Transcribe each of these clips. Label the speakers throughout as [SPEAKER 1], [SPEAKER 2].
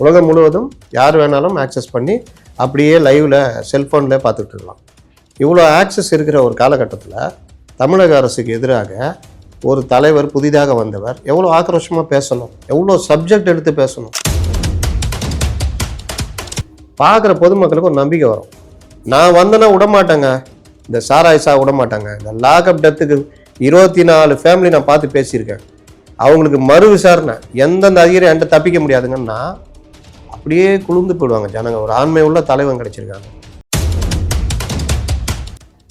[SPEAKER 1] உலகம் முழுவதும் யார் வேணாலும் ஆக்சஸ் பண்ணி அப்படியே லைவில் செல்ஃபோனில் பார்த்துட்டு இருக்கலாம். இவ்வளோ ஆக்சஸ் இருக்கிற ஒரு காலகட்டத்தில் தமிழக அரசுக்கு எதிராக ஒரு தலைவர் புதிதாக வந்தவர் எவ்வளோ ஆக்ரோஷமாக பேசணும், எவ்வளோ சப்ஜெக்ட் எடுத்து பேசணும். பார்க்குற பொதுமக்களுக்கு ஒரு நம்பிக்கை வரும். நான் வந்தேன்னா விடமாட்டேங்க, இந்த சாராய்ஸா விடமாட்டாங்க, இந்த லாக்அப் டெத்துக்கு 24 ஃபேமிலி நான் பார்த்து பேசியிருக்கேன், அவங்களுக்கு மறு விசாரணை எந்தெந்த அதிகாரி என்கிட்ட தப்பிக்க முடியாதுங்கன்னா அப்படியே குளிர்ந்து போயிடுவாங்க ஜனங்க. ஒரு ஆண்மை உள்ள தலைவன் கிடைச்சிருக்காங்க.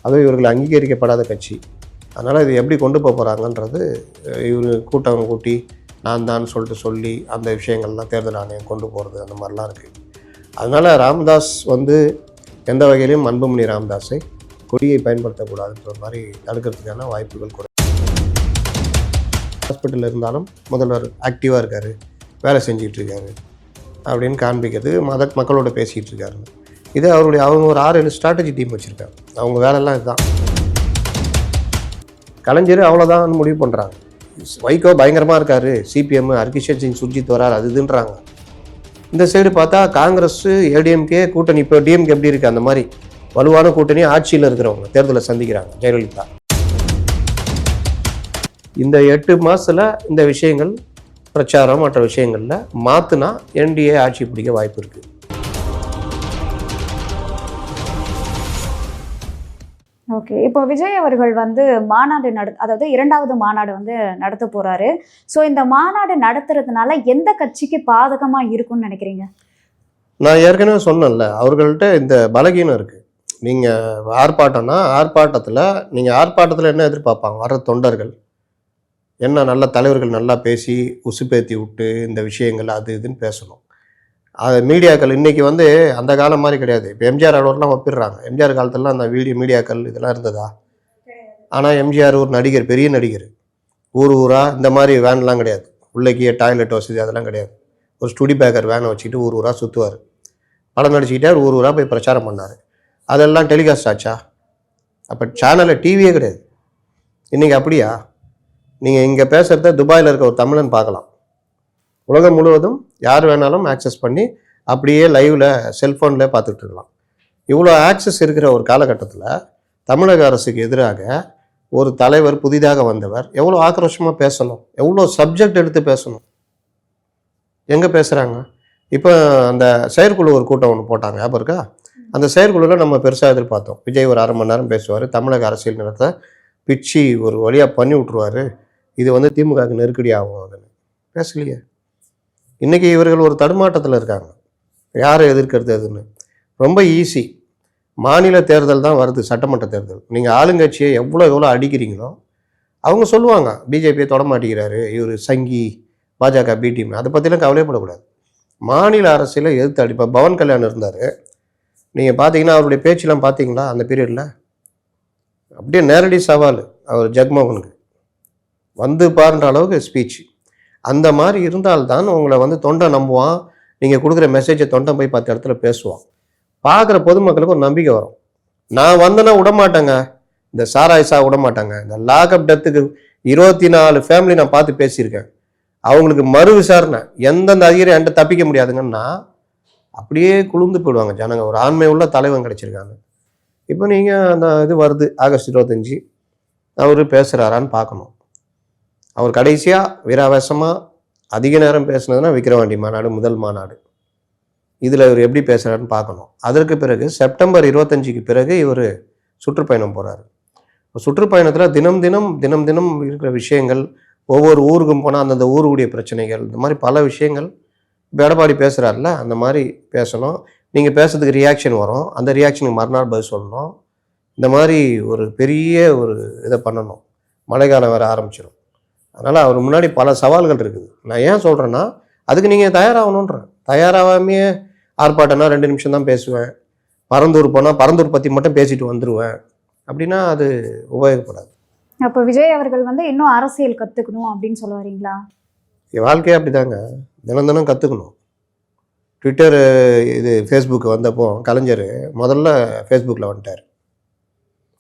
[SPEAKER 1] அதுவும் இவர்கள் அங்கீகரிக்கப்படாத கட்சி. அதனால் இது எப்படி கொண்டு போக போகிறாங்கன்றது இவர் கூட்டம் கூட்டி நான் தான் சொல்லிட்டு சொல்லி அந்த விஷயங்கள்லாம் தேர்தல் ஆணையம் கொண்டு போகிறது அந்த மாதிரிலாம் இருக்குது. அதனால் ராமதாஸ் எந்த வகையிலையும் அன்புமணி ராமதாஸை கொடியை பயன்படுத்தக்கூடாதுன்ற மாதிரி தடுக்கிறதுக்கான வாய்ப்புகள் கூட. ஹாஸ்பிட்டலில் இருந்தாலும் முதல்வர் ஆக்டிவாக இருக்கார், வேலை செஞ்சிகிட்டு இருக்காரு அப்படின்னு காண்பிக்கிறது, மக்களோட பேசிகிட்டு இருக்காரு. இது அவங்க ஒரு 6-7 ஸ்ட்ராட்டஜி டீம் வச்சுருக்காங்க. அவங்க வேலைலாம் இதுதான். கலைஞர் அவ்வளோதான் முடிவு பண்ணுறாங்க. வைகோ பயங்கரமாக இருக்கார், சிபிஎம் ஹர்கிஷன் சிங் சுர்ஜித் வரார், அது இதுன்றாங்க. இந்த சைடு பார்த்தா காங்கிரஸ் ஏடிஎம்கே கூட்டணி, இப்போ டிஎம்கே எப்படி இருக்குது அந்த மாதிரி வலுவான கூட்டணி ஆட்சியில் இருக்கிறவங்க தேர்தலை சந்திக்கிறாங்க. ஜெயலலிதா இந்த 8 மாதத்தில் இந்த விஷயங்கள் பிரச்சாரம் மற்ற விஷயங்களில் மாற்றினா என்டிஏ ஆட்சி பிடிக்க வாய்ப்பு இருக்குது.
[SPEAKER 2] ஓகே, இப்போ விஜய் அவர்கள் மாநாடு அதாவது 2வது மாநாடு நடத்த போறாரு. ஸோ இந்த மாநாடு நடத்துறதுனால எந்த கட்சிக்கு பாதகமாக இருக்கும்னு நினைக்கிறீங்க?
[SPEAKER 1] நான் ஏற்கனவே சொன்னேன்ல, அவர்கள்ட்ட இந்த பலகீனம் இருக்குது. நீங்கள் ஆர்ப்பாட்டம்னா ஆர்ப்பாட்டத்தில் என்ன எதிர்பார்ப்பாங்க? வர்ற தொண்டர்கள் என்ன நல்ல தலைவர்கள் நல்லா பேசி உசுப்பேத்தி விட்டு இந்த விஷயங்கள் அது இதுன்னு பேசணும். அது மீடியாக்கள் இன்றைக்கி அந்த காலம் மாதிரி கிடையாது. இப்போ எம்ஜிஆர் அளவுலாம் ஒப்பிடுறாங்க. எம்ஜிஆர் காலத்துலலாம் அந்த மீடியாக்கள் இதெல்லாம் இருந்ததா? ஆனால் எம்ஜிஆர் ஒரு நடிகர், பெரிய நடிகர். ஊராக இந்த மாதிரி வேன்லாம் கிடையாது, உள்ளேக்கிய டாய்லெட் வசதி அதெல்லாம் கிடையாது. ஒரு ஸ்டுடி பேக்கர் வேனை வச்சுக்கிட்டு ஊராக சுற்றுவார், படம் நடிச்சுக்கிட்டார், ஊராக போய் பிரச்சாரம் பண்ணார். அதெல்லாம் டெலிகாஸ்ட் ஆச்சா? அப்போ சேனலில் டிவியே கிடையாது. இன்றைக்கி அப்படியா? நீங்கள் இங்கே பேசுகிறத துபாயில் இருக்க ஒரு தமிழன் பார்க்கலாம். உலகம் முழுவதும் யார் வேணாலும் ஆக்சஸ் பண்ணி அப்படியே லைவில் செல்ஃபோனில் பார்த்துட்டு இருக்கலாம். இவ்வளோ ஆக்சஸ் இருக்கிற ஒரு காலகட்டத்தில் தமிழக அரசுக்கு எதிராக ஒரு தலைவர் புதிதாக வந்தவர் எவ்வளோ ஆக்ரோஷமாக பேசணும், எவ்வளோ சப்ஜெக்ட் எடுத்து பேசணும். எங்கே பேசுகிறாங்க? இப்போ அந்த செயற்குழு ஒரு கூட்டம் ஒன்று போட்டாங்க, ஞாபகம் இருக்கா? அந்த செயற்குழுவில் நம்ம பெருசாக எதிர்பார்த்தோம். விஜய் ஒரு 1/2 மணி நேரம் பேசுவார், தமிழக அரசியல் நிலத்தை பிச்சு ஒரு வழியாக பண்ணி விட்ருவார், இது திமுகவுக்கு நெருக்கடி ஆகும். அதுன்னு பேசலையே. இன்றைக்கி இவர்கள் ஒரு தடுமாட்டத்தில் இருக்காங்க, யாரை எதிர்க்கிறது அதுன்னு. ரொம்ப ஈஸி. மாநில தேர்தல் தான் வருது, சட்டமன்ற தேர்தல். நீங்கள் ஆளுங்கட்சியை எவ்வளோ அடிக்கிறீங்களோ அவங்க சொல்லுவாங்க, பிஜேபியை தொடமாட்டிக்கிறாரு இவர், சங்கி, பாஜக பி டீம், அதை பற்றிலாம் கவலைப்படக்கூடாது. மாநில அரசியலை எதிர்த்து அடிப்பா. பவன் கல்யாணம் இருந்தார், நீங்கள் பார்த்தீங்கன்னா அவருடைய பேச்செலாம் பார்த்தீங்களா? அந்த பீரியடில் அப்படியே நேரடி சவால் அவர் ஜெகன்மோகனுக்கு பாருன்ற அளவுக்கு ஸ்பீச். அந்த மாதிரி இருந்தால்தான் உங்களை தொண்டை நம்புவான். நீங்கள் கொடுக்குற மெசேஜை தொண்டை போய் 10 இடத்துல பேசுவான். பார்க்குற பொதுமக்களுக்கு ஒரு நம்பிக்கை வரும். நான் வந்தேன்னா விடமாட்டேங்க, இந்த சாராய்ஸா விடமாட்டாங்க, இந்த லாக்அப் டெத்துக்கு 24 ஃபேமிலி நான் பார்த்து பேசியிருக்கேன், அவங்களுக்கு மறு விசாரணை எந்தெந்த அதிகாரி என்கிட்ட தப்பிக்க முடியாதுங்கன்னா அப்படியே குளிர்ந்து போயிடுவாங்க ஜனங்க. ஒரு ஆண்மை உள்ள தலைவன் கிடைச்சிருக்காங்க. இப்போ நீங்கள் அந்த இது வருது ஆகஸ்ட் 25, அவர் பேசுகிறாரான்னு பார்க்கணும். அவர் கடைசியாக வீராவேசமாக அதிக நேரம் பேசுனதுன்னா விக்கிரவாண்டி மாநாடு, முதல் மாநாடு. இதில் இவர் எப்படி பேசுகிறாருன்னு பார்க்கணும். அதற்கு பிறகு செப்டம்பர் 25க்கு பிறகு இவர் சுற்றுப்பயணம் போகிறாரு. சுற்றுப்பயணத்தில் தினம் தினம் இருக்கிற விஷயங்கள், ஒவ்வொரு ஊருக்கும் போனால் அந்தந்த ஊருடைய பிரச்சனைகள், இந்த மாதிரி பல விஷயங்கள் இப்போ எடப்பாடி பேசுகிறாருல, அந்த மாதிரி பேசணும். நீங்கள் பேசுறதுக்கு ரியாக்ஷன் வரும், அந்த ரியாக்ஷனுக்கு மறுநாள் பதில் சொல்லணும். இந்த மாதிரி ஒரு பெரிய ஒரு இதை பண்ணணும். மழைக்காலம் வேறு ஆரம்பிச்சிடும். அதனால் அவர் முன்னாடி பல சவால்கள் இருக்குது. நான் ஏன் சொல்கிறேன்னா, அதுக்கு நீங்கள் தயாராகணுன்றேன். தயாராகாமையே ஆர்ப்பாட்டம்னா 2 நிமிஷம் தான் பேசுவேன், பரந்தூர் போனால் பரந்தூர் பற்றி மட்டும் பேசிட்டு வந்துடுவேன் அப்படின்னா அது உபயோகப்படாது.
[SPEAKER 2] அப்போ விஜய் அவர்கள் இன்னும் அரசியல் கற்றுக்கணும் அப்படின்னு சொல்ல வரீங்களா?
[SPEAKER 1] வாழ்க்கையே அப்படி தாங்க, தினம் கற்றுக்கணும். ட்விட்டர் இது ஃபேஸ்புக்கு வந்தப்போ கலைஞர் முதல்ல ஃபேஸ்புக்கில் வந்துட்டார்.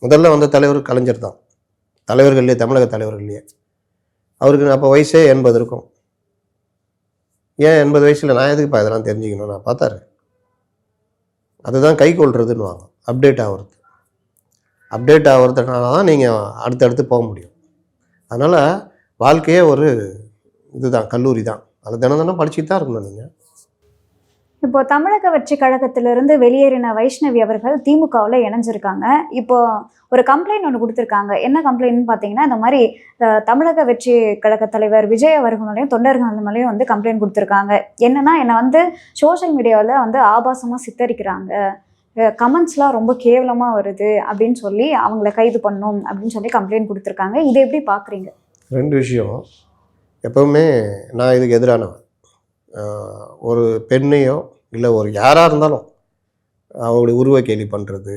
[SPEAKER 1] முதல்ல வந்த தலைவர் கலைஞர் தான், தலைவர்கள்லேயே, தமிழக தலைவர்கள்லேயே. அவருக்கு அப்போ வயசே 80 இருக்கும். ஏன் 80 வயசில் நான் எதுக்குப்பா இதெல்லாம் தெரிஞ்சுக்கணும், நான் பார்த்தாரு. அதுதான் கை கொள்றதுன்னுவாங்க. அப்டேட் ஆகிறதுனால தான் நீங்கள் அடுத்தடுத்து போக முடியும். அதனால் வாழ்க்கையே ஒரு இதுதான், கல்லூரி தான். அது தினம் தினம் படிச்சுட்டு தான் இருக்கணும் நீங்கள்.
[SPEAKER 2] இப்போ தமிழக வெற்றி கழகத்திலிருந்து வெளியேறின வைஷ்ணவி அவர்கள் திமுகவில் இணைஞ்சிருக்காங்க. இப்போ ஒரு கம்ப்ளைண்ட் ஒன்று கொடுத்துருக்காங்க. என்ன கம்ப்ளைண்ட்னு பார்த்தீங்கன்னா, இந்த மாதிரி தமிழக வெற்றி கழக தலைவர் விஜய் அவர்களையும் தொண்டர்கள் மேலேயும் வந்து கம்ப்ளைண்ட் கொடுத்துருக்காங்க. என்னன்னா, என்னை வந்து சோஷியல் மீடியாவில் வந்து ஆபாசமாக சித்தரிக்கிறாங்க, கமெண்ட்ஸ்லாம் ரொம்ப கேவலமாக வருது அப்படின்னு சொல்லி அவங்கள கைது பண்ணணும் அப்படின்னு சொல்லி கம்ப்ளைண்ட் கொடுத்துருக்காங்க. இதை எப்படி பார்க்குறீங்க?
[SPEAKER 1] 2 விஷயம். எப்போவுமே நான் இதுக்கு எதிரானவன். ஒரு பெண்ணையோ இல்லை ஒரு யாராக இருந்தாலும் அவங்களுடைய உருவ கேலி பண்ணுறது,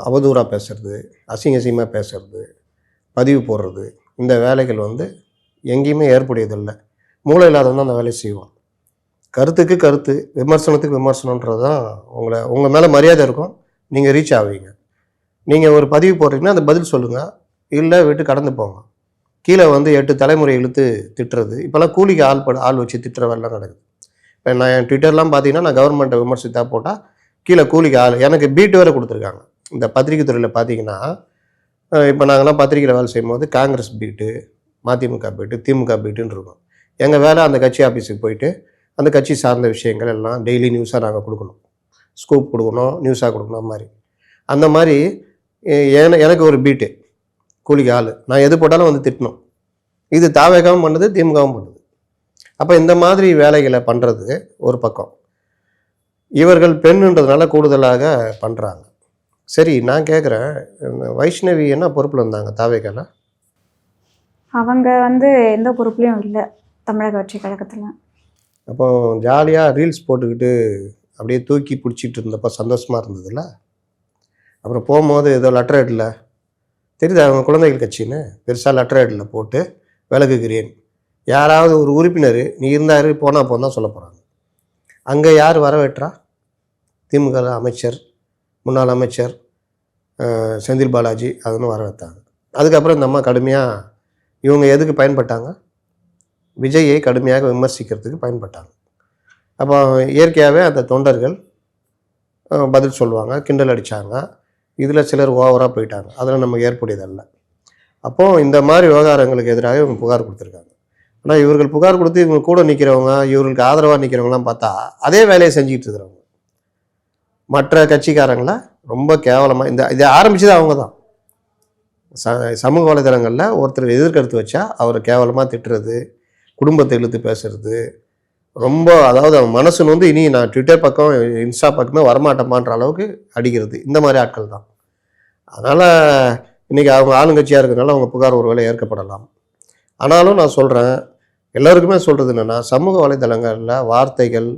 [SPEAKER 1] அவதூறாக பேசுறது, அசிங்கமாக பேசுறது, பதிவு போடுறது, இந்த வேலைகள் வந்து எங்கேயுமே ஏற்புடையதில்லை. மூளை இல்லாதவன் தான் அந்த வேலையை செய்வான். கருத்துக்கு கருத்து, விமர்சனத்துக்கு விமர்சனன்றது தான் உங்கள் மேலே மரியாதை இருக்கும், நீங்கள் ரீச் ஆவீங்க. நீங்கள் ஒரு பதிவு போடுறீங்கன்னா அந்த பதில் சொல்லுங்கள், இல்லை விட்டு கடந்து போங்க. கீழே வந்து 8 தலைமுறை இழுத்து திட்டுறது, இப்போல்லாம் கூலிக்கு ஆள் வச்சு திட்டுற வேலைலாம் நடக்குது. இப்போ நான் என் ட்விட்டர்லாம் பார்த்தீங்கன்னா, நான் கவர்மெண்ட்டை விமர்சித்தா போட்டால் கீழே கூலிக்கு ஆள், எனக்கு பீட் வேறு கொடுத்துருக்காங்க. இந்த பத்திரிகை துறையில் பார்த்தீங்கன்னா, இப்போ நாங்கள்லாம் பத்திரிகையில் வேலை செய்யும்போது காங்கிரஸ் பீட்டு, மதிமுக பீட்டு, திமுக பீட்டுன்னு இருக்கும். எங்கள் வேலை அந்த கட்சி ஆஃபீஸுக்கு போயிட்டு அந்த கட்சி சார்ந்த விஷயங்கள் எல்லாம் டெய்லி நியூஸாக நாங்கள் கொடுக்கணும், ஸ்கூப் கொடுக்கணும், நியூஸாக கொடுக்கணும். அந்த மாதிரி எனக்கு ஒரு பீட்டு, கூலிக்கு ஆள், நான் எது போட்டாலும் வந்து திட்டணும். இது தாவேகவும் பண்ணுது, திமுகவும் பண்ணுது. அப்போ இந்த மாதிரி வேலைகளை பண்ணுறது ஒரு பக்கம். இவர்கள் பெண்ணுன்றதுனால கூடுதலாக பண்ணுறாங்க. சரி, நான் கேட்குறேன், வைஷ்ணவி என்ன பொறுப்பில் இருந்தாங்க தாவேக்கால?
[SPEAKER 2] அவங்க வந்து எந்த பொறுப்புலையும் இல்லை தமிழக வெற்றி கழகத்தில்.
[SPEAKER 1] அப்போ ஜாலியாக ரீல்ஸ் போட்டுக்கிட்டு அப்படியே தூக்கி பிடிச்சிட்டு இருந்தப்போ சந்தோஷமாக இருந்ததில்ல? அப்புறம் போகும்போது ஏதோ லெட்டர் ஹெட்டில் தெரியுது, அவங்க குழந்தைகள் கட்சின்னு பெருசாக லெட்டர் ஹெட்டில் போட்டு விலகுகிறேன். யாராவது ஒரு உறுப்பினர் நீ இருந்தார் போனால் தான் சொல்ல போகிறாங்க. அங்கே யார் வரவேற்றா? திமுக அமைச்சர், முன்னாள் அமைச்சர் செந்தில் பாலாஜி அதுன்னு வரவேற்றாங்க. அதுக்கப்புறம் இந்த அம்மா கடுமையாக இவங்க எதுக்கு பயன்பட்டாங்க? விஜயை கடுமையாக விமர்சிக்கிறதுக்கு பயன்பட்டாங்க. அப்போ இயற்கையாகவே அந்த தொண்டர்கள் பதில் சொல்லுவாங்க, கிண்டல் அடித்தாங்க. இதில் சிலர் ஓவராக போயிட்டாங்க, அதில் நமக்கு ஏற்புடையதல்ல. அப்போது இந்த மாதிரி விவகாரங்களுக்கு எதிராக இவங்க புகார் கொடுத்துருக்காங்க. ஆனால் இவர்கள் புகார் கொடுத்து இவங்க கூட நிற்கிறவங்க, இவர்களுக்கு ஆதரவாக நிற்கிறவங்களாம் பார்த்தா அதே வேலையை செஞ்சுக்கிட்டு இருக்கிறவங்க. மற்ற கட்சிக்காரங்களை ரொம்ப கேவலமாக இதை ஆரம்பித்தது அவங்க தான். சமூக வலைதளங்களில் ஒருத்தர் எதிர்கருத்து வச்சா அவரை கேவலமாக திட்டுறது, குடும்பத்தை இழுத்து பேசுறது, ரொம்ப அதாவது அவன் மனசுன்னு வந்து இனி நான் ட்விட்டர் பக்கம் இன்ஸ்டா பக்கமே வரமாட்டேமான்ற அளவுக்கு அடிக்கிறது, இந்த மாதிரி ஆட்கள் தான். அதனால் இன்றைக்கி அவங்க ஆளுங்கட்சியாக இருக்கிறதுனால அவங்க புகார் ஒரு வேளை ஏற்கப்படலாம். ஆனாலும் நான் சொல்கிறேன், எல்லோருக்குமே சொல்கிறது என்னென்னா, சமூக வலைதளங்களில் வார்த்தைகள்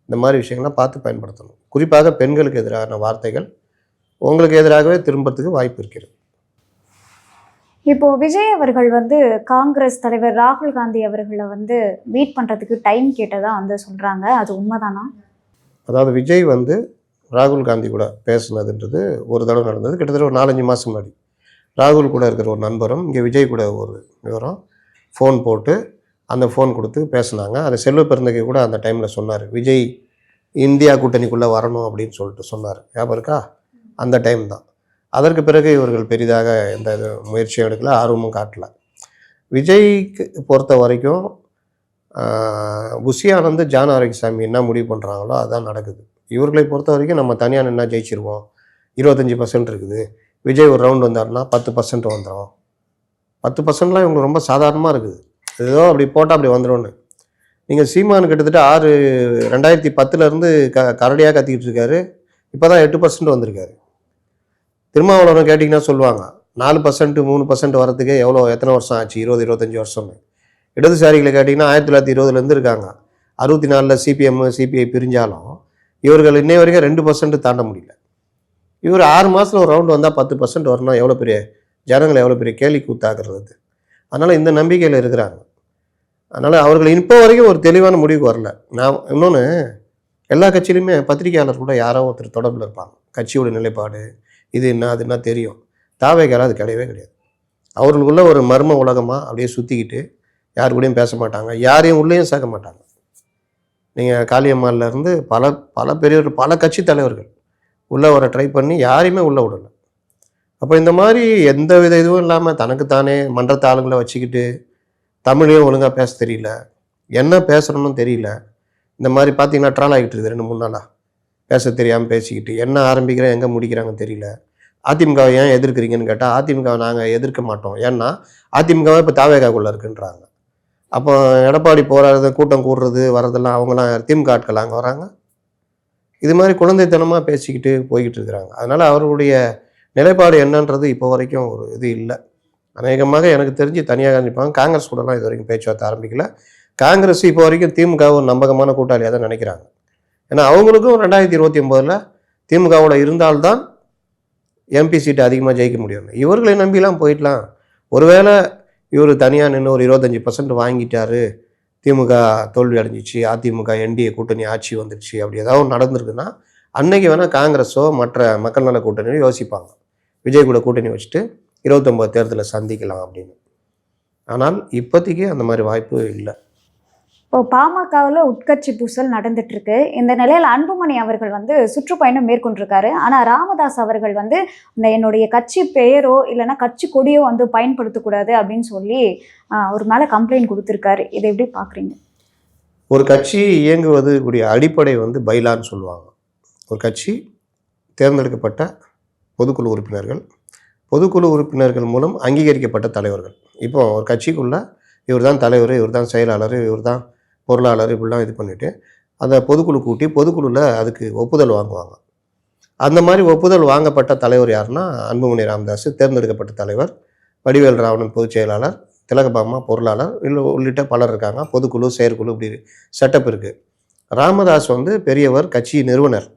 [SPEAKER 1] இந்த மாதிரி விஷயங்கள்லாம் பார்த்து பயன்படுத்தணும். குறிப்பாக பெண்களுக்கு எதிரான வார்த்தைகள் உங்களுக்கு எதிராகவே திரும்புறதுக்கு வாய்ப்பு இருக்கிறது.
[SPEAKER 2] இப்போ விஜய் அவர்கள் வந்து காங்கிரஸ் தலைவர் ராகுல் காந்தி அவர்களை வந்து மீட் பண்ணுறதுக்கு டைம் கேட்டதாக வந்து சொல்கிறாங்க, அது உண்மைதானா?
[SPEAKER 1] அதாவது விஜய் வந்து ராகுல் காந்தி கூட பேசுனதுன்றது ஒரு தடவை நடந்தது, கிட்டத்தட்ட ஒரு 4-5 மாதம் முன்னாடி. ராகுல் கூட இருக்கிற ஒரு நண்பரும் இங்கே விஜய் கூட ஒரு விவரம் ஃபோன் போட்டு அந்த ஃபோன் கொடுத்து பேசுனாங்க. அதை செல்வ பெருந்தகை கூட அந்த டைமில் சொன்னார், விஜய் இந்தியா கூட்டணிக்குள்ளே வரணும் அப்படின்னு சொல்லிட்டு சொன்னார். ஞாபகம் இருக்கா? அந்த டைம் தான். அதற்கு பிறகு இவர்கள் பெரிதாக எந்த முயற்சியும் எடுக்கல, ஆர்வமும் காட்டல. விஜய்க்கு பொறுத்த வரைக்கும் புஷி ஆனந்த், ஜான் ஆரோக்கியசாமி என்ன முடிவு பண்ணுறாங்களோ அதுதான் நடக்குது. இவர்களை பொறுத்த வரைக்கும் நம்ம தனியாக நின்னா ஜெயிச்சிருவோம், 25% இருக்குது. விஜய் ஒரு ரவுண்ட் வந்தார்னா 10% வந்துடும். 10%லாம் இவங்களுக்கு ரொம்ப சாதாரணமாக இருக்குது. ஏதோ அப்படி போட்டால் அப்படி வந்துடும்னு. நீங்கள் சீமான் கிட்டத்தட்ட 2010 கரடியாக கத்திக்கிட்டு இருக்காரு, இப்போ தான் 8% வந்திருக்காரு. திருமாவளவன் கேட்டிங்கன்னா சொல்லுவாங்க 4%, 3% வரத்துக்கே எத்தனை வருஷம் ஆச்சு, 20-25 வருஷம்னு. இடதுசாரிகளை கேட்டிங்கன்னா 1920 இருக்காங்க. 64 சிபிஎம் சிபிஐ பிரிஞ்சாலும் இவர்கள் இன்னை வரைக்கும் 2% தாண்ட முடியல. இவர் 6 மாதத்தில் ஒரு ரவுண்டு வந்தால் 10% வரணும், எவ்வளோ பெரிய ஜனங்களை எவ்வளோ பெரிய கேலி கூத்தாக்குறது. அதனால் இந்த நம்பிக்கையில் இருக்கிறாங்க. அதனால் அவர்கள் இப்போ வரைக்கும் ஒரு தெளிவான முடிவுக்கு வரல. நான் இன்னொன்று, எல்லா கட்சியிலுமே பத்திரிகையாளர் கூட யாரோ ஒருத்தர் தொடர்பில் இருப்பாங்க. கட்சியோட நிலைப்பாடு இது என்ன அது என்ன தெரியும். தாவேக்கால அது கிடையவே கிடையாது. அவர்களுக்குள்ள ஒரு மர்ம உலகமாக அப்படியே சுற்றிக்கிட்டு யாரு கூடயும் பேச மாட்டாங்க, யாரையும் உள்ளேயும் சேர்க்க மாட்டாங்க. நீங்கள் காளியம்மாள்ல இருந்து பல பல பெரியவர் பல கட்சி தலைவர்கள் உள்ளே வர ட்ரை பண்ணி யாரையுமே உள்ளே விடல. அப்போ இந்த மாதிரி எந்த வித இதுவும் இல்லாமல் தனக்குத்தானே மன்றத்து ஆளுங்களை வச்சுக்கிட்டு தமிழையும் ஒழுங்காக பேச தெரியல, என்ன பேசுகிறோன்னு தெரியல. இந்த மாதிரி பார்த்தீங்கன்னா ட்ரால் ஆகிட்டு இருக்குது 2-3 நாளாக. பேச தெரியாமல் பேசிக்கிட்டு என்ன ஆரம்பிக்கிறேன் எங்கே முடிக்கிறாங்கன்னு தெரியல. அதிமுகவை ஏன் எதிர்க்கிறீங்கன்னு கேட்டால் அதிமுகவை நாங்கள் எதிர்க்க மாட்டோம், ஏன்னா அதிமுகவை இப்போ தாவேகாக்குள்ளே இருக்குன்றாங்க. அப்போ எடப்பாடி போராடுறது கூட்டம் கூடுறது வர்றதெல்லாம் அவங்களாம் திமுக ஆட்கள் அங்கே வராங்க. இது மாதிரி குழந்தைத்தனமாக பேசிக்கிட்டு போய்கிட்டு இருக்கிறாங்க. அதனால் அவருடைய நிலைப்பாடு என்னன்றது இப்போ வரைக்கும் ஒரு இது இல்லை. அநேகமாக எனக்கு தெரிஞ்சு தனியாக நினைப்பாங்க. காங்கிரஸ் கூடலாம் இது வரைக்கும் பேச்சுவார்த்தை ஆரம்பிக்கல. காங்கிரஸ் இப்போ வரைக்கும் திமுக ஒரு நம்பகமான கூட்டாளியாக தான் நினைக்கிறாங்க. ஏன்னா அவங்களுக்கும் 2029 திமுகவோட இருந்தால்தான் எம்பி சீட்டு அதிகமாக ஜெயிக்க முடியும். இவர்களை நம்பிலாம் போயிடலாம். ஒருவேளை இவர் தனியாக நின்று ஒரு 25% வாங்கிட்டாரு, திமுக தோல்வி அடைஞ்சிச்சு, அதிமுக என்டிஏ கூட்டணி ஆட்சி வந்துடுச்சு, அப்படி ஏதாவது நடந்திருக்குன்னா அன்னைக்கு வேணால் காங்கிரஸோ மற்ற மக்கள் நல கூட்டணியோ யோசிப்பாங்க, விஜய் கூட கூட்டணி வச்சுட்டு 29 தேர்தலில் சந்திக்கலாம் அப்படின்னு. ஆனால் இப்போதைக்கு அந்த மாதிரி வாய்ப்பு இல்லை.
[SPEAKER 2] இப்போ பாமகவில் உட்கட்சி பூசல் நடந்துட்டு இருக்கு. இந்த நிலையில் அன்புமணி அவர்கள் வந்து சுற்றுப்பயணம் மேற்கொண்டிருக்காரு. ஆனால் ராமதாஸ் அவர்கள் வந்து இந்த என்னுடைய கட்சி பெயரோ இல்லைன்னா கட்சி கொடியோ வந்து பயன்படுத்தக்கூடாது அப்படின்னு சொல்லி ஒரு மேலே கம்ப்ளைண்ட் கொடுத்துருக்காரு. இதை எப்படி பார்க்குறீங்க?
[SPEAKER 1] ஒரு கட்சி இயங்குவது கூடிய அடிப்படை வந்து பைலான்னு சொல்லுவாங்க. ஒரு கட்சி தேர்ந்தெடுக்கப்பட்ட பொதுக்குழு உறுப்பினர்கள் மூலம் அங்கீகரிக்கப்பட்ட தலைவர்கள். இப்போ ஒரு கட்சிக்குள்ளே இவர் தான் தலைவர், இவர் தான் செயலாளர், இவர் தான் பொருளாளர், இப்படிலாம் இது பண்ணிவிட்டு அந்த பொதுக்குழு கூட்டி பொதுக்குழுவில் அதுக்கு ஒப்புதல் வாங்குவாங்க. அந்த மாதிரி ஒப்புதல் வாங்கப்பட்ட தலைவர் யாருன்னா அன்புமணி ராமதாஸ் தேர்ந்தெடுக்கப்பட்ட தலைவர், வடிவேல் ராவணன் பொதுச் செயலாளர், திலகபாமா பொருளாளர், உள்ளிட்ட பலர் இருக்காங்க. பொதுக்குழு செயற்குழு இப்படி செட்டப் இருக்குது. ராமதாஸ் வந்து பெரியவர், கட்சி நிறுவனர்.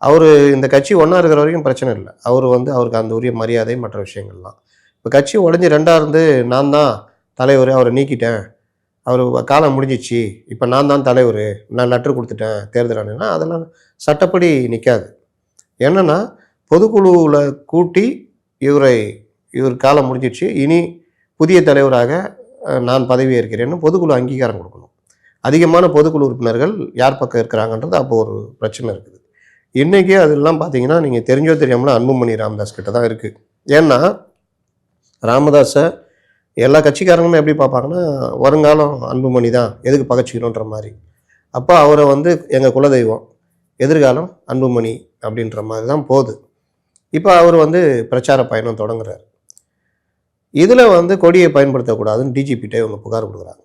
[SPEAKER 1] அவர் இந்த கட்சி ஒன்றா இருக்கிற வரைக்கும் பிரச்சனை இல்லை. அவர் வந்து அவருக்கு அந்த உரிய மரியாதை மற்ற விஷயங்கள்லாம். இப்போ கட்சி உடஞ்சி 2ஆக இருந்து நான் தான் தலைவர், அவரை நீக்கிட்டேன், அவர் காலம் முடிஞ்சிச்சு, இப்போ நான் தான் தலைவர், நான் லெட்டர் கொடுத்துட்டேன் தேர்தல் ஆணையம்னா அதெல்லாம் சட்டப்படி நிற்காது. என்னென்னா பொதுக்குழுவில் கூட்டி இவர் காலம் முடிஞ்சிடுச்சு, இனி புதிய தலைவராக நான் பதவி ஏற்கிறேன்னு பொதுக்குழு அங்கீகாரம் கொடுக்கணும். அதிகமான பொதுக்குழு உறுப்பினர்கள் யார் பக்கம் இருக்கிறாங்கன்றது அப்போ ஒரு பிரச்சனை இருக்குது. இன்றைக்கி அதெல்லாம் பார்த்தீங்கன்னா நீங்கள் தெரிஞ்சோ தெரியாமல அன்புமணி ராமதாஸ் கிட்ட தான் இருக்குது. ஏன்னா ராமதாஸை எல்லா கட்சிக்காரங்களுமே எப்படி பார்ப்பாங்கன்னா வருங்காலம் அன்புமணி தான், எதுக்கு பகச்சிக்கணுன்ற மாதிரி. அப்போ அவரை வந்து எங்கள் குலதெய்வம், எதிர்காலம் அன்புமணி அப்படின்ற மாதிரி தான் போகுது. இப்போ அவர் வந்து பிரச்சார பயணம் தொடங்குறாரு. இதில் வந்து கொடியை பயன்படுத்தக்கூடாதுன்னு டிஜிபிட்டே இவங்க புகார் கொடுக்குறாங்க.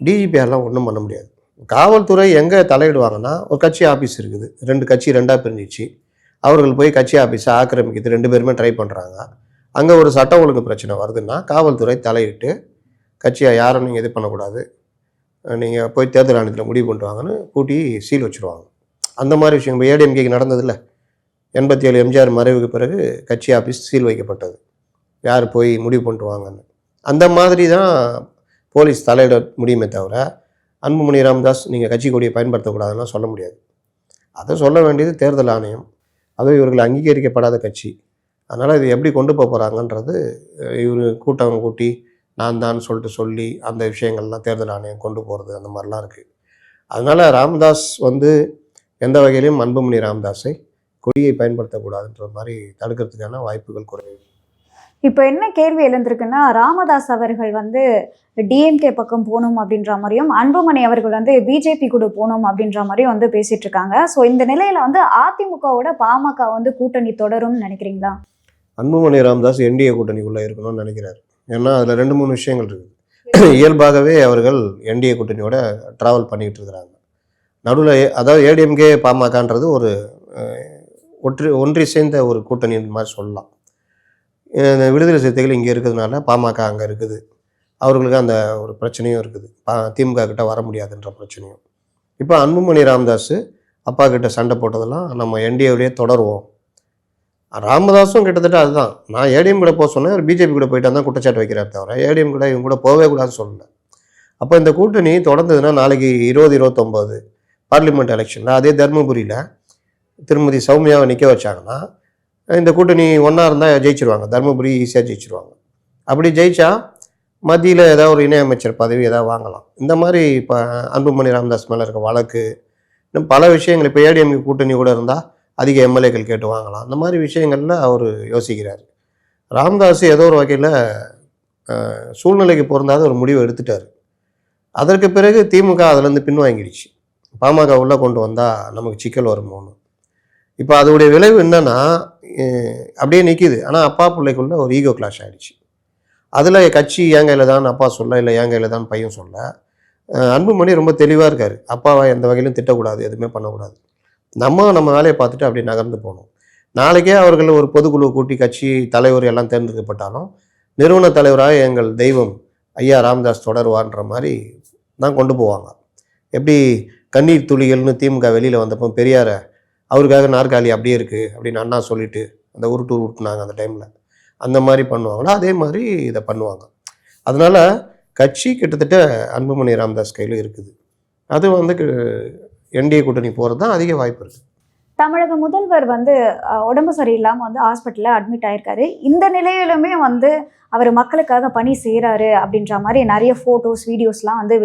[SPEAKER 1] டிஜிபியாரெலாம் ஒன்றும் பண்ண முடியாது. காவல்துறை எங்கே தலையிடுவாங்கன்னா ஒரு கட்சி ஆஃபீஸ் இருக்குது, 2 கட்சி 2ஆக பிரிஞ்சிச்சு, அவர்கள் போய் கட்சி ஆஃபீஸை ஆக்கிரமிக்கிறது 2 பேருமே ட்ரை பண்ணுறாங்க. அங்கே ஒரு சட்ட ஒழுங்கு பிரச்சனை வருதுன்னா காவல்துறை தலையிட்டு கட்சியை யாரும் நீங்கள் இது பண்ணக்கூடாது, நீங்கள் போய் தேர்தல் ஆணையத்தில் முடிவு பண்ணிட்டு வாங்கன்னு கூட்டி சீல் வச்சுருவாங்க. அந்த மாதிரி விஷயம் இப்போ ஏடிஎம்கேக்கு நடந்ததில்ல, 87 எம்ஜிஆர் மறைவுக்கு பிறகு கட்சி ஆஃபீஸ் சீல் வைக்கப்பட்டது, யார் போய் முடிவு பண்ணிட்டு வாங்கன்னு. அந்த மாதிரி தான் போலீஸ் தலையிட முடியுமே தவிர அன்புமணி ராமதாஸ் நீங்கள் கட்சி கொடியை பயன்படுத்தக்கூடாதுன்னா சொல்ல முடியாது. அதை சொல்ல வேண்டியது தேர்தல் ஆணையம். அதுவும் இவர்கள் அங்கீகரிக்கப்படாத கட்சி. அதனால் இது எப்படி கொண்டு போக போகிறாங்கன்றது இவர் கூட்டம் கூட்டி நான் தான் சொல்லி அந்த விஷயங்கள்லாம் தேர்தல் ஆணையம் கொண்டு போகிறது அந்த மாதிரிலாம் இருக்குது. அதனால் ராமதாஸ் வந்து எந்த வகையிலையும் அன்புமணி ராமதாஸை கொடியை பயன்படுத்தக்கூடாதுன்ற மாதிரி தடுக்கிறதுக்கான வாய்ப்புகள் குறைவு.
[SPEAKER 2] இப்போ என்ன கேள்வி எழுந்திருக்குன்னா ராமதாஸ் அவர்கள் வந்து டிஎம்கே பக்கம் போகணும் அப்படின்ற மாதிரியும் அன்புமணி அவர்கள் வந்து பிஜேபி கூட போகணும் அப்படின்ற மாதிரியும் வந்து பேசிட்டு இருக்காங்க. ஸோ இந்த நிலையில வந்து அதிமுகவோட பாமக வந்து கூட்டணி தொடரும்னு நினைக்கிறீங்களா?
[SPEAKER 1] அன்புமணி ராமதாஸ் என்டிஏ கூட்டணிக்குள்ளே இருக்கணும்னு நினைக்கிறார். ஏன்னா அதில் 2-3 விஷயங்கள் இருக்குது. இயல்பாகவே அவர்கள் என்டிஏ கூட்டணியோட ட்ராவல் பண்ணிக்கிட்டு இருக்கிறாங்க. நடுவில் அதாவது ஏடிஎம்கே பாமகன்றது ஒரு ஒன்றி சேர்ந்த ஒரு கூட்டணி மாதிரி சொல்லலாம். விடுதலை சிறுத்தைகள் இங்கே இருக்கிறதுனால பாமக அங்கே இருக்குது, அவர்களுக்கு அந்த ஒரு பிரச்சனையும் இருக்குது, திமுக கிட்ட வர முடியாதுன்ற பிரச்சனையும். இப்போ அன்புமணி ராமதாஸ் அப்பா கிட்ட சண்டை போட்டதெல்லாம் நம்ம என்டிஏவிலேயே தொடருவோம். ராமதாஸும் கிட்டத்தட்ட அதுதான், நான் ஏடிஎம் கூட போக சொன்னேன், பிஜேபி கூட போயிட்டு தான் குற்றச்சாட்டு வைக்கிறார் தவிர ஏடிஎம் கூட இவங்க கூட போகவே கூடாதுன்னு சொல்லலை. அப்போ இந்த கூட்டணி தொடர்ந்ததுன்னா நாளைக்கு 2029 பார்லிமெண்ட் எலெக்ஷனில் அதே தர்மபுரியில் திருமதி சௌமியாவை நிற்க வச்சாங்கன்னா இந்த கூட்டணி ஒன்றா இருந்தால் ஜெயிச்சிருவாங்க, தர்மபுரி ஈஸியாக ஜெயிச்சிருவாங்க. அப்படி ஜெயிச்சா மத்தியில் ஏதாவது ஒரு இணையமைச்சர் பதவி ஏதாவது வாங்கலாம். இந்த மாதிரி இப்போ அன்புமணி ராமதாஸ் மேலே இருக்க வழக்கு, இன்னும் பல விஷயங்கள் இப்போ ஏடிஎம்கே கூட்டணி கூட இருந்தால் அதிக எம்எல்ஏக்கள் கேட்டு வாங்கலாம். அந்த மாதிரி விஷயங்களில் அவர் யோசிக்கிறார். ராமதாஸ் ஏதோ ஒரு வகையில் சூழ்நிலைக்கு பொருந்தாத ஒரு முடிவை எடுத்துட்டார். அதற்கு பிறகு திமுக அதுலேருந்து பின்வாங்கிடுச்சு. பாமக உள்ளே கொண்டு வந்தால் நமக்கு சிக்கல் வருமோன்னு. இப்போ அதோடைய விளைவு என்னன்னா அப்படியே நிற்கிது. ஆனால் அப்பா பிள்ளைக்குள்ள ஒரு ஈகோ கிளாஷ் ஆகிடுச்சு. அதில் கட்சி என் கையில் தான் அப்பா சொல்ல, இல்லை என் கையில் தான் பையன் சொல்ல. அன்புமணி ரொம்ப தெளிவாக இருக்கார். அப்பாவை எந்த வகையிலும் திட்டக்கூடாது, எதுவுமே பண்ணக்கூடாது. நம்ம வேலையை பார்த்துட்டு அப்படியே நகர்ந்து போகணும். நாளைக்கே அவர்கள் ஒரு பொதுக்குழு கூட்டி கட்சி தலைவர் எல்லாம் தேர்ந்தெடுக்கப்பட்டாலும் நிறுவன தலைவராக எங்கள் தெய்வம் ஐயா ராமதாஸ் தொடருவான்ற மாதிரி தான் கொண்டு போவாங்க. எப்படி கண்ணீர் துளிகள்னு திமுக வெளியில் வந்தப்போ பெரியாரை அவருக்காக நாற்காலி அப்படியே இருக்குது அப்படின்னு அண்ணா சொல்லிட்டு அந்த உருட்டுனாங்க அந்த டைமில். அந்த மாதிரி பண்ணுவாங்களா, அதே மாதிரி இதை பண்ணுவாங்க. அதனால் கட்சி கிட்டத்தட்ட அன்புமணி ராமதாஸ் கையில் இருக்குது. அது வந்து என்டிஏ கூட்டணி போகிறது தான் அதிக வாய்ப்பு இருக்குது.
[SPEAKER 2] தமிழக முதல்வர் வந்து உடம்பு சரியில்லாமல் வந்து ஹாஸ்பிட்டலில் அட்மிட் ஆயிருக்காரு. இந்த நிலையிலுமே வந்து அவர் மக்களுக்காக பணி செய்கிறாரு அப்படின்ற மாதிரி நிறைய ஃபோட்டோஸ் வீடியோஸ்லாம் வந்து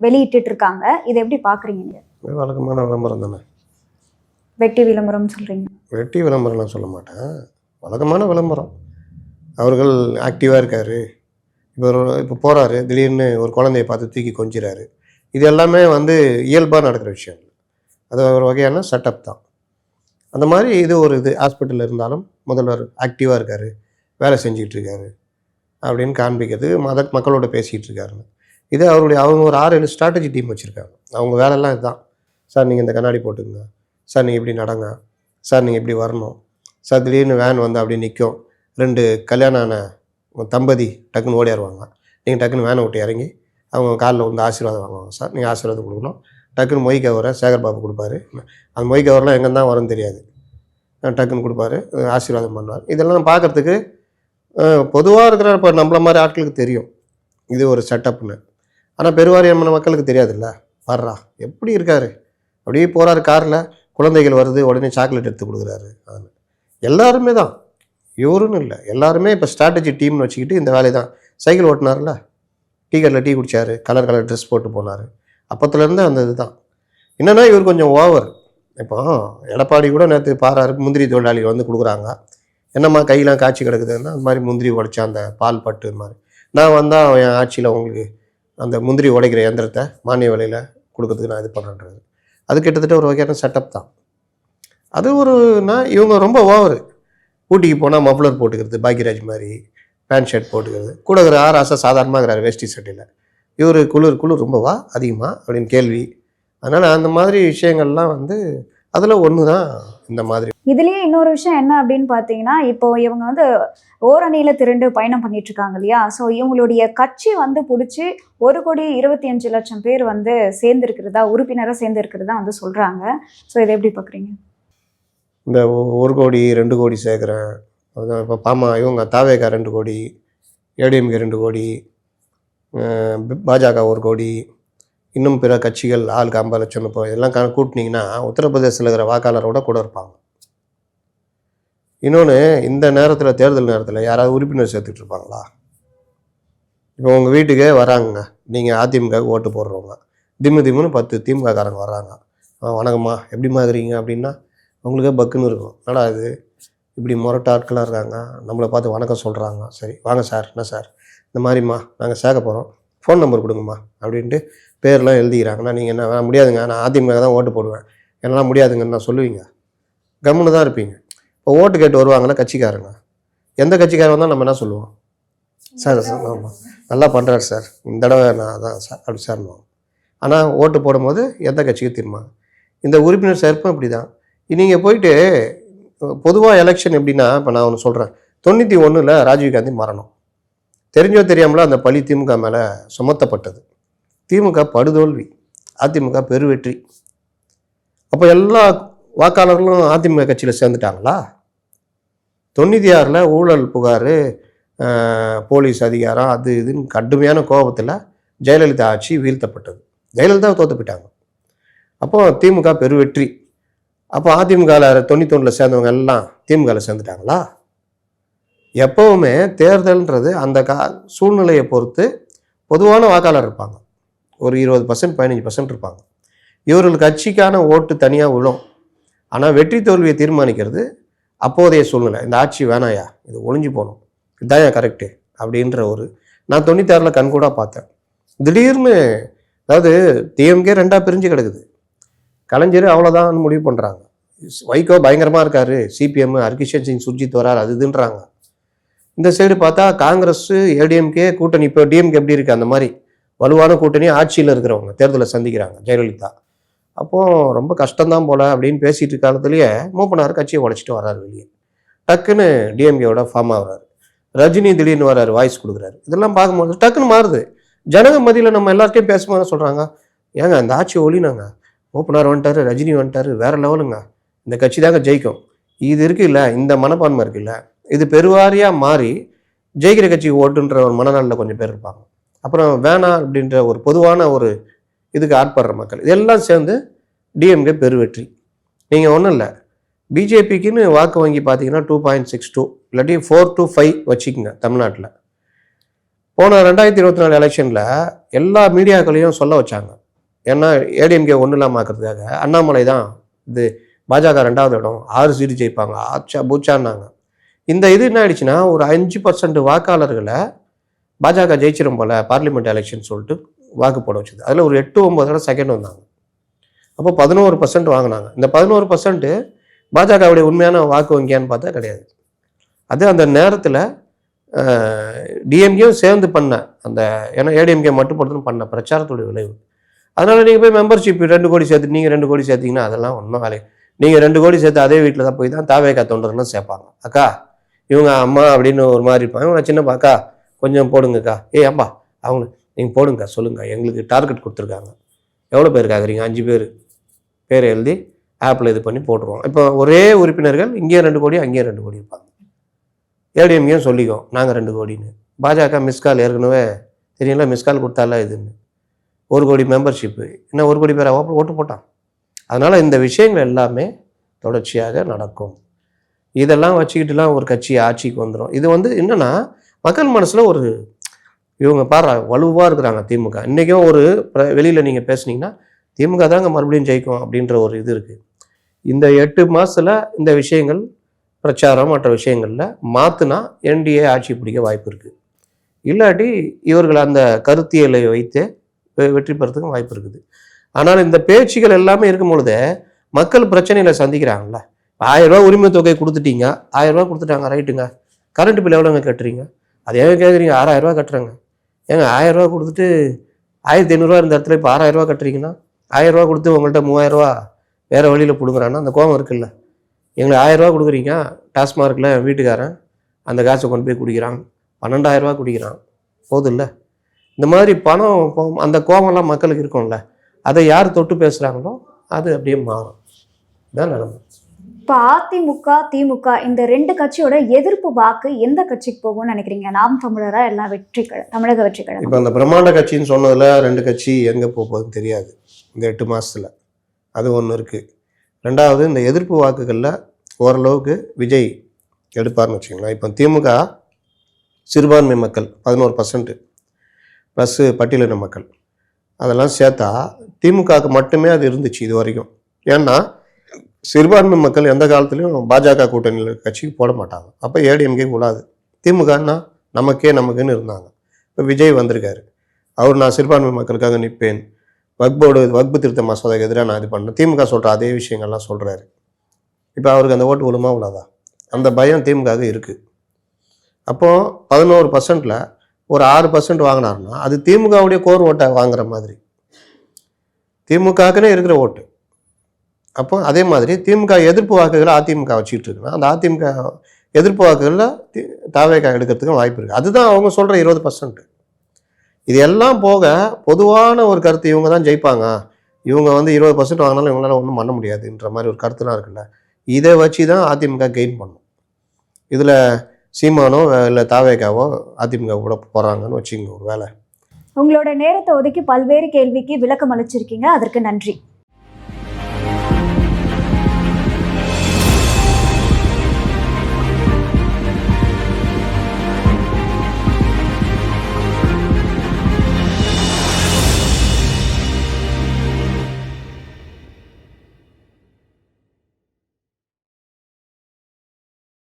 [SPEAKER 2] வெளியிட்டு இருக்காங்க. இதை எப்படி பார்க்குறீங்க நீங்கள்?
[SPEAKER 1] வழக்கமான விளம்பரம் தானே.
[SPEAKER 2] வெட்டி விளம்பரம் சொல்கிறீங்க?
[SPEAKER 1] வெட்டி விளம்பரம்லாம் சொல்ல மாட்டேன், வழக்கமான விளம்பரம். அவர்கள் ஆக்டிவாக இருக்கார். இப்போ போகிறாரு, திடீர்னு ஒரு குழந்தைய பார்த்து தூக்கி கொஞ்சிறாரு. இது எல்லாமே வந்து இயல்பாக நடக்கிற விஷயம். அது ஒரு வகையான செட்டப் தான். அந்த மாதிரி இது ஒரு இது ஹாஸ்பிட்டலில் இருந்தாலும் முதல்வர் ஆக்டிவாக இருக்கார், வேலை செஞ்சுக்கிட்டு இருக்காரு அப்படின்னு காண்பிக்கிறது, மக்களோட பேசிகிட்டு இருக்காருன்னு. இது அவங்க ஒரு 6-7 ஸ்ட்ராட்டஜி டீம் வச்சுருக்காங்க. அவங்க வேலைலாம் இதுதான். சார் நீங்கள் இந்த கண்ணாடி போட்டுக்குங்க, சார் நீங்கள் இப்படி நடங்க, சார் நீங்கள் இப்படி வரணும், சார் திடீர்னு வேன் வந்து அப்படி நிற்கும், 2 கல்யாணம் ஆன தம்பதி டக்குன்னு ஓடியாருவாங்க, நீங்கள் டக்குன்னு வேனை விட்டு இறங்கி அவங்க காலில் வந்து ஆசீர்வாதம் வாங்குவாங்க. சார் நீங்கள் ஆசீர்வாதம் கொடுக்கணும். டக்குன்னு மொய் கவரை சேகர் பாபு கொடுப்பாரு. அந்த மொய் கவர்லாம் எங்கே தான் வரும்னு தெரியாது, டக்குன்னு கொடுப்பாரு, ஆசீர்வாதம் பண்ணுவார். இதெல்லாம் பார்க்குறதுக்கு பொதுவாக இருக்கிற இப்போ நம்மள மாதிரி ஆட்களுக்கு தெரியும் இது ஒரு செட்டப்னு. ஆனால் பெருவாரியான மக்களுக்கு தெரியாதுல்ல. வர்றா எப்படி இருக்காரு, அப்படியே போகிறாரு காரில், குழந்தைகள் வருது, உடனே சாக்லேட் எடுத்து கொடுக்குறாரு. அது எல்லாருமே தான், இவருன்னு இல்லை, எல்லாருமே இப்போ ஸ்ட்ராட்டஜி டீம்னு வச்சுக்கிட்டு இந்த வேலையை தான். சைக்கிள் ஓட்டினார்ல, டீ கடையில் டீ குடித்தார், கலர் ட்ரெஸ் போட்டு போனார். அப்போத்துலேருந்து அந்த இது தான். என்னென்னா இவர் கொஞ்சம் ஓவர். இப்போ எடப்பாடி கூட நேற்று பாராரு, முந்திரி தொழிலாளிகள் வந்து கொடுக்குறாங்க, என்னம்மா கையெல்லாம் காய்ச்சி கிடக்குதுன்னா அந்த மாதிரி முந்திரி உடைச்சா அந்த பால் பட்டு மாதிரி நான் வந்தால் என் ஆட்சியில் உங்களுக்கு அந்த முந்திரி உடைக்கிற இயந்திரத்தை மானிய விலையில் கொடுக்கறதுக்கு நான் இது பண்ணுறேன்றது. அது கிட்டத்தட்ட ஒரு வகையான செட்டப் தான். அது இவங்க ரொம்ப ஓவர். ஊட்டிக்கு போனால் மஃப்ளர் போட்டுக்கிறது, பாக்யராஜ் மாதிரி பேண்ட் ஷர்ட் போட்டுக்கிறது, கூட ஒரு ஆசை சாதாரணமாக இருக்கிறார் வேஷ்டி சட்டையில். இவர் குளிர் ரொம்பவா அதிகமாக அப்படின்னு கேள்வி. அதனால் அந்த மாதிரி விஷயங்கள்லாம் வந்து அதில் ஒன்று தான் இந்த மாதிரி.
[SPEAKER 2] இதுலேயே இன்னொரு விஷயம் என்ன அப்படின்னு பார்த்தீங்கன்னா, இப்போ இவங்க வந்து ஓரணியில் திரண்டு பயணம் பண்ணிட்டு இருக்காங்க இல்லையா? ஸோ இவங்களுடைய கட்சி வந்து பிடிச்சி 1,25,00,000 பேர் வந்து சேர்ந்துருக்கிறதா, உறுப்பினராக சேர்ந்துருக்கிறதா வந்து சொல்கிறாங்க. ஸோ இதை எப்படி பார்க்குறீங்க?
[SPEAKER 1] இந்த 1 கோடி 2 கோடி சேர்க்குறேன், அதுதான் இப்போ இவங்க தாவேகா 2 கோடி, ஏடிஎம்கே 2 கோடி, பாஜக 1 கோடி, இன்னும் பிற கட்சிகள் ஆளுக்கு 50 லட்சம் இப்போ இதெல்லாம் கூட்டினீங்கன்னா உத்தரப்பிரதேசத்தில் இருக்கிற வாக்காளரோட கூட இருப்பாங்க. இன்னொன்று, இந்த நேரத்தில் தேர்தல் நேரத்தில் யாராவது உறுப்பினர் சேர்த்துட்டு இருப்பாங்களா? இப்போ உங்கள் வீட்டுக்கே வராங்க, நீங்கள் அதிமுக ஓட்டு போடுறவங்க, திம்முன்னு 10 திமுககாரங்க வர்றாங்க, வணக்கம்மா எப்படிமா இருக்கிறீங்க அப்படின்னா உங்களுக்கே பக்குன்னு இருக்கும். என்னடா இது இப்படி முரட்ட ஆட்களாக இருக்காங்க, நம்மளை பார்த்து வணக்கம் சொல்கிறாங்க. சரி வாங்க சார், என்ன சார் இந்த மாதிரிம்மா நாங்கள் சேர்க்க போகிறோம், ஃபோன் நம்பர் கொடுங்கம்மா அப்படின்ட்டு பேர்லாம் எழுதிக்கிறாங்கன்னா நீங்கள் என்ன முடியாதுங்க, நான் அதிமுக தான் ஓட்டு போடுவேன், என்னால் முடியாதுங்கன்னு நான் சொல்லுவீங்க? கம்முன்னு தான் இருப்பீங்க. இப்போ ஓட்டு கேட்டு வருவாங்கன்னா கட்சிக்காரங்க, எந்த கட்சிக்காரங்க தான் நம்ம என்ன சொல்லுவோம்? சார் ஆமாம் நல்லா பண்ணுறாரு சார், இந்த தடவை நான் அதான் சார் அப்படி சார்னுவோம். ஆனால் ஓட்டு போடும்போது எந்த கட்சிக்கு தீர்மானம். இந்த உறுப்பினர் சேர்ப்பும் இப்படி தான். நீங்கள் போயிட்டு பொதுவாக எலெக்ஷன் எப்படின்னா, இப்போ நான் ஒன்று சொல்கிறேன், 91 ராஜீவ்காந்தி மரணம், தெரிஞ்சோ தெரியாமல அந்த பழி திமுக மேலே சுமத்தப்பட்டது. திமுக படுதோல்வி, அதிமுக பெருவெற்றி. அப்போ எல்லா வாக்காளர்களும் அதிமுக கட்சியில் சேர்ந்துட்டாங்களா? 96 ஊழல் புகார், போலீஸ் அதிகாரம், அது இதுன்னு கடுமையான கோபத்தில் ஜெயலலிதா ஆட்சி வீழ்த்தப்பட்டது. ஜெயலலிதா தோற்று போயிட்டாங்க. அப்போது திமுக பெருவெற்றி. அப்போ அதிமுகவில் 91 சேர்ந்தவங்க எல்லாம் திமுகவில் சேர்ந்துட்டாங்களா? எப்போவுமே தேர்தல்ன்றது அந்த சூழ்நிலையை பொறுத்து பொதுவான வாக்காளர் இருப்பாங்க, ஒரு 20% 15% இருப்பாங்க. இவர்கள் கட்சிக்கான ஓட்டு தனியாக விழும். ஆனால் வெற்றி தோல்வியை தீர்மானிக்கிறது அப்போதைய சூழ்நிலை. இந்த ஆட்சி வேணாயா, இது ஒழிஞ்சு போகணும், இதுதான் கரெக்டு அப்படின்ற ஒரு, நான் 96 கண்கூட பார்த்தேன். திடீர்னு அதாவது டிஎம்கே 2 பிரிஞ்சு கிடக்குது. கலைஞர் அவ்வளோதான் முடிவு பண்ணுறாங்க. வைகோ பயங்கரமாக இருக்காரு, சிபிஎம் ஹர்கிஷன் சிங் சுர்ஜித் வரார் அது இதுன்றாங்க. இந்த சைடு பார்த்தா காங்கிரஸ் ஏடிஎம்கே கூட்டணி, இப்போ டிஎம்கே எப்படி இருக்குது அந்த மாதிரி வலுவான கூட்டணி ஆட்சியில் இருக்கிறவங்க தேர்தலை சந்திக்கிறாங்க ஜெயலலிதா. அப்போது ரொம்ப கஷ்டம்தான் போல அப்படின்னு பேசிட்டு காலத்துலேயே மூப்பனார் கட்சியை உடைச்சிட்டு வர்றாரு வெளியே. டக்குன்னு டிஎம்கேவோட ஃபார்ம் ஆகிறாரு. ரஜினி திடீர்னு வர்றாரு, வாய்ஸ் கொடுக்குறாரு. இதெல்லாம் பார்க்கும்போது டக்குன்னு மாறுது. ஜனங்க மத்தியில் நம்ம எல்லார்ட்டையும் பேசும்போது சொல்கிறாங்க, ஏங்க அந்த ஆட்சி ஒளினாங்க, மூப்பனார் வந்துட்டாரு, ரஜினி வந்துட்டாரு, வேற லெவலுங்க, இந்த கட்சி தாங்க ஜெயிக்கும், இது இருக்குல்ல, இந்த மனப்பான்மை இருக்குல்ல, இது பெருவாரியாக மாறி ஜெயிக்கிற கட்சிக்கு ஓட்டுன்ற ஒரு மனநலில் கொஞ்சம் பேர் இருப்பாங்க. அப்புறம் வேணாம் அப்படின்ற ஒரு பொதுவான ஒரு இதுக்கு ஆட்படுற மக்கள் இதெல்லாம் சேர்ந்து டிஎம்கே பெருவெற்றி. நீங்கள் ஒன்றும் இல்லை, பிஜேபிக்குன்னு வாக்கு வங்கி பார்த்தீங்கன்னா 2.62 இல்லாட்டி 4 to 5 வச்சுக்கோங்க தமிழ்நாட்டில். போன 2024 எலெக்ஷனில் எல்லா மீடியாக்களையும் சொல்ல வச்சாங்க. ஏன்னா ஏடிஎம்கே ஒன்றும் இல்லாமல் ஆக்கிறதுக்காக அண்ணாமலை தான் இது பாஜக 2வது இடம், 6 சீட்டு ஜெயிப்பாங்க, ஆச்சா பூச்சான்னாங்க. இந்த இது என்ன ஆயிடுச்சுன்னா ஒரு 5% வாக்காளர்களை பாஜக ஜெயிச்சிடும் போல பார்லிமெண்ட் எலெக்ஷன் சொல்லிட்டு வாக்கு போட வச்சது. அதில் ஒரு 8-9 தடவை செகண்ட் வந்தாங்க. அப்போ 11% வாங்கினாங்க. இந்த 11% பாஜகவுடைய உண்மையான வாக்கு வங்கியான்னு பார்த்தா கிடையாது. அது அந்த நேரத்தில் டிஎம்கேயும் சேர்ந்து பண்ண அந்த, ஏன்னா ஏடிஎம்கே மட்டுப்படுத்துன்னு பண்ண பிரச்சாரத்துடைய விளைவு. அதனால் நீங்கள் போய் மெம்பர்ஷிப் 2 கோடி சேர்த்து நீங்கள் 2 கோடி சேர்த்திங்கன்னா அதெல்லாம் ஒன்றும் வேலை. நீங்கள் 2 கோடி சேர்த்து அதே வீட்டில் தான் போய் தான் தாவேகா தொண்டர்லாம் சேர்ப்பாங்க. அக்கா இவங்க அம்மா அப்படின்னு ஒரு மாதிரி இருப்பாங்க, இவங்க சின்னப்பா அக்கா கொஞ்சம் போடுங்கக்கா, அப்பா அவங்க நீங்கள் போடுங்க சொல்லுங்கள், எங்களுக்கு டார்கெட் கொடுத்துருக்காங்க, எவ்வளோ பேர் கேட்குறீங்க, 5 பேர் பேர் எழுதி ஆப்பில் இது பண்ணி போட்டுருவோம். இப்போ ஒரே உறுப்பினர்கள் இங்கேயும் 2 கோடி அங்கேயும் 2 கோடி இருப்பாங்க. ஏடிஎம்கேயும் சொல்லிக்கோம் நாங்கள் 2 கோடின்னு. பாஜக மிஸ்கால் ஏற்கனவே தெரியல, மிஸ்கால் கொடுத்தால இதுன்னு 1 கோடி மெம்பர்ஷிப்பு, இன்னும் 1 கோடி பேரை ஓட்டு போட்டான். அதனால் இந்த விஷயங்கள் எல்லாமே தொடர்ச்சியாக நடக்கும். இதெல்லாம் வச்சுக்கிட்டுலாம் ஒரு கட்சி ஆட்சிக்கு வந்துடும். இது என்னென்னா மக்கள் மனசில் ஒரு, இவங்க பாரு வலுவாக இருக்கிறாங்க திமுக. இன்றைக்கும் ஒரு வெளியில் நீங்கள் பேசுனீங்கன்னா திமுக தாங்க மறுபடியும் ஜெயிக்கும் அப்படின்ற ஒரு இது இருக்குது. இந்த 8 மாதத்தில் இந்த விஷயங்கள் பிரச்சாரம் மற்ற விஷயங்களில் மாற்றினா என்டிஏ ஆட்சி பிடிக்க வாய்ப்பு இருக்குது. இல்லாட்டி இவர்கள் அந்த கருத்தியலை வைத்து வெற்றி பெறத்துக்கும் வாய்ப்பு இருக்குது. ஆனால் இந்த பேச்சுகள் எல்லாமே இருக்கும் பொழுது மக்கள் பிரச்சனைகளை சந்திக்கிறாங்கல்ல. 1000 ரூபா உரிமை தொகை கொடுத்துட்டீங்க, 1000 ரூபா கொடுத்துட்டாங்க, ரைட்டுங்க. கரண்ட் பில் எவ்வளோங்க கட்டுறீங்க, அது ஏங்க கேட்குறீங்க, 6000 ரூபா கட்டுறாங்க. ஏங்க 1000 ரூபா கொடுத்துட்டு 1500 ரூபா இருந்த இடத்துல இப்போ 6000 ரூபா கட்டுறீங்கன்னா, 1000 ரூபா கொடுத்து உங்கள்கிட்ட 3000 ரூபா வேறு வழியில் கொடுக்குறான்னா அந்த கோபம் இருக்குல்ல. எங்களுக்கு 1000 ரூபா கொடுக்குறீங்க, டாஸ்மார்க்கில் வீட்டுக்காரன் அந்த காசை கொண்டு போய் குடிக்கிறான், 12000 ரூபா குடிக்கிறான், போதும் இல்லை. இந்த மாதிரி பணம் அந்த கோபம்லாம் மக்களுக்கு இருக்கும்ல, அதை யார் தொட்டு பேசுகிறாங்களோ அது அப்படியே மாறும். இதுதான் நிலைமை.
[SPEAKER 2] இப்போ அதிமுக திமுக இந்த 2 கட்சியோட எதிர்ப்பு வாக்கு எந்த கட்சிக்கு போகும்னு நினைக்கிறீங்க? நாம் தமிழரா எல்லாம் தமிழக வெற்றி கழகம்? இப்போ
[SPEAKER 1] அந்த பிரம்மாண்ட கட்சின்னு சொன்னதில் 2 கட்சி எங்கே போகுதுன்னு தெரியாது இந்த 8 மாதத்தில். அது ஒன்று இருக்குது. 2வது இந்த எதிர்ப்பு வாக்குகளில் ஓரளவுக்கு விஜய் எடுப்பார்னு வச்சுக்கலாம். இப்போ திமுக சிறுபான்மை மக்கள் 11% ப்ளஸ்ஸு பட்டியலின மக்கள் அதெல்லாம் சேர்த்தா திமுகவுக்கு மட்டுமே அது இருந்துச்சு இது வரைக்கும். ஏன்னா சிறுபான்மை மக்கள் எந்த காலத்துலையும் பாஜக கூட்டணியில் கட்சிக்கு போட மாட்டாங்க. அப்போ ஏடிஎம்கே கூடாது, திமுகன்னா நமக்குன்னு இருந்தாங்க. இப்போ விஜய் வந்திருக்காரு, அவர் நான் சிறுபான்மை மக்களுக்காக நிற்பேன், வக்பு திருத்த மசோதாக்கு எதிராக நான் இது பண்ணேன், திமுக சொல்கிற அதே விஷயங்கள்லாம் சொல்கிறாரு. இப்போ அவருக்கு அந்த ஓட்டு விழுமா உள்ளதா? அந்த பயம் திமுக இருக்குது. அப்போது 11%ல் ஒரு 6% வாங்கினார்னா அது திமுகவுடைய கோர் ஓட்டை வாங்குற மாதிரி, திமுகக்குன்னே இருக்கிற ஓட்டு. அப்போ அதே மாதிரி திமுக எதிர்ப்பு வாக்குகளை அதிமுக வச்சுக்கிட்டு இருக்குன்னா அந்த அதிமுக எதிர்ப்பு வாக்குகளில் தாவேகா எடுக்கிறதுக்கும் வாய்ப்பு இருக்குது. அதுதான் அவங்க சொல்கிற 20%. இது எல்லாம் போக பொதுவான ஒரு கருத்து, இவங்க தான் ஜெயிப்பாங்க, இவங்க 20% வாங்கினாலும் இவங்களால ஒன்றும் பண்ண முடியாதுன்ற மாதிரி ஒரு கருத்துலாம் இருக்குல்ல, இதை வச்சு தான் அதிமுக கெயின் பண்ணும். இதில் சீமானோ இல்லை தாவேகாவோ அதிமுக கூட போகிறாங்கன்னு வச்சுங்க ஒரு வேலை.
[SPEAKER 2] உங்களோட நேரத்தை ஒதுக்கி பல்வேறு கேள்விக்கு விளக்கம் அளிச்சிருக்கீங்க, அதற்கு நன்றி.